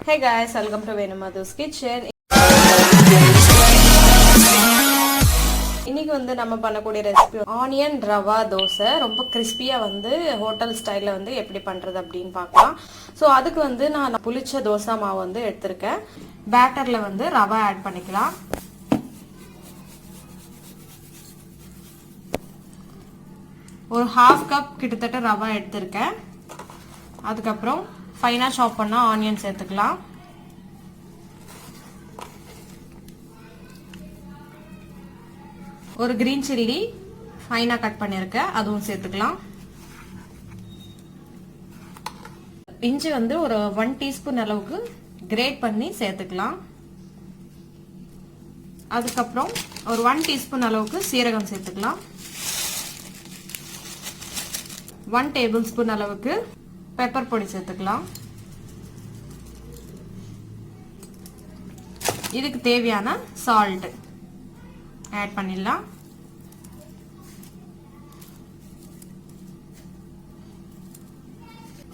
Hey guys, welcome to Venumadhu's Kitchen. இன்னைக்கு வந்து நம்ம பண்ணக்கூடிய ரெசிபி ஆனியன் ரவா தோசை. ரொம்ப கிறிஸ்பியா வந்து ஹோட்டல் ஸ்டைல்ல வந்து எப்படி பண்றது அப்படின்னு பார்க்கலாம். ஸோ அதுக்கு வந்து நான் புளிச்ச தோசை மாவு வந்து எடுத்திருக்கேன். பேட்டர்ல வந்து ரவா ஆட் பண்ணிக்கலாம். ஒரு ஹாஃப் கப் கிட்டத்தட்ட ரவா எடுத்திருக்கேன். அதுக்கப்புறம் ஃபைனா சாப் பண்ண ஆனியன் சேர்த்துக்கலாம். ஒரு கிரீன் சில்லி ஃபைனா கட் பண்ணிருக்கேன், அதுவும் சேர்த்துக்கலாம். இஞ்சி வந்து ஒரு 1 டீஸ்பூன் அளவுக்கு கிரேட் பண்ணி சேர்த்துக்கலாம். அதுக்கப்புறம் ஒரு 1 டீஸ்பூன் அளவுக்கு சீரகம் சேர்த்துக்கலாம். 1 டேபிள் ஸ்பூன் அளவுக்கு பெப்பர் பொடி சேர்த்துக்கலாம். இதுக்கு தேவையான சால்ட் ஆட் பண்ணிடலாம்.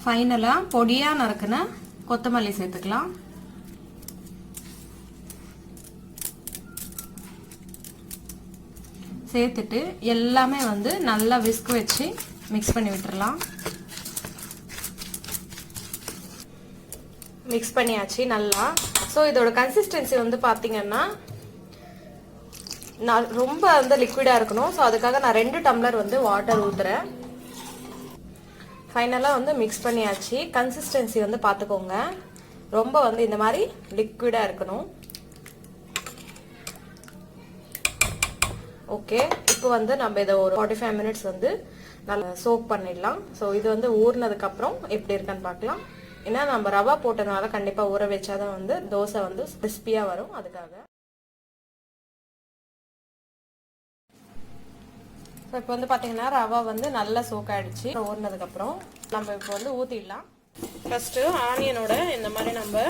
ஃபைனலா பொடியா நறுக்குன கொத்தமல்லி சேர்த்துக்கலாம். சேர்த்துட்டு எல்லாமே வந்து நல்லா விஸ்க் வச்சு மிக்ஸ் பண்ணி விட்டுறலாம். மிக்ஸ் பண்ணியாச்சு நல்லா. ஸோ இதோட கன்சிஸ்டன்சி வந்து பார்த்தீங்கன்னா நான் ரொம்ப வந்து லிக்விடாக இருக்கணும். ஸோ அதுக்காக நான் 2 டம்ளர் வந்து வாட்டர் ஊற்றுறேன். ஃபைனலாக வந்து மிக்ஸ் பண்ணியாச்சு. கன்சிஸ்டன்சி வந்து பார்த்துக்கோங்க, ரொம்ப வந்து இந்த மாதிரி லிக்விடாக இருக்கணும். ஓகே, இப்போ வந்து நம்ம இதை ஒரு 45 மினிட்ஸ் வந்து நல்லா சோக் பண்ணிடலாம். ஸோ இது வந்து ஊறினதுக்கப்புறம் எப்படி இருக்குன்னு பார்க்கலாம். ஏன்னா நம்ம ரவா போட்டதுனால கண்டிப்பாக ஊற வச்சாதான் வந்து தோசை வந்து கிறிஸ்பியாக வரும். அதுக்காக ஸோ இப்போ வந்து பார்த்தீங்கன்னா ரவா வந்து நல்லா சோக் ஆகிடுச்சு. ஊறினதுக்கப்புறம் நம்ம இப்போ வந்து ஊற்றிடலாம். ஃபஸ்ட்டு ஆனியனோட இந்த மாதிரி நம்ம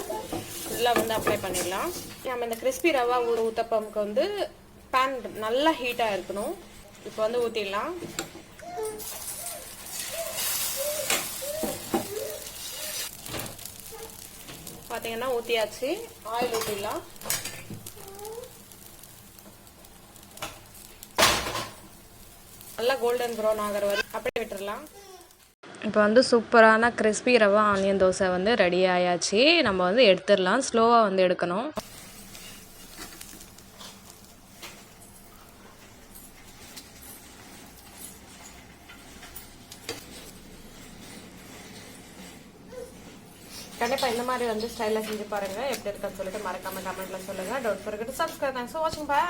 ஃபுல்லாக வந்து அப்ளை பண்ணிடலாம். நம்ம இந்த கிறிஸ்பி ரவா உத்தப்பமுக்கு வந்து பேன் நல்லா ஹீட்டாக இருக்கணும். இப்போ வந்து ஊற்றிடலாம். பார்த்தீங்கன்னா ஊற்றியாச்சு. ஆயில் ஊற்றிடலாம். நல்லா கோல்டன் ப்ரௌன் ஆகிற வரை அப்படியே விட்டுடலாம். இப்போ வந்து சூப்பரான கிறிஸ்பி ரவா ஆனியன் தோசை வந்து ரெடி ஆயாச்சு. நம்ம வந்து எடுத்துடலாம். ஸ்லோவாக வந்து எடுக்கணும். கண்டிப்பா இந்த மாதிரி வந்து ஸ்டைலில் செஞ்சு பாருங்க. எப்படி இருக்குன்னு சொல்லிட்டு மறக்காம கமெண்ட்ல சொல்லுங்க. Don't forget to subscribe. Thanks for வாட்சிங். பை.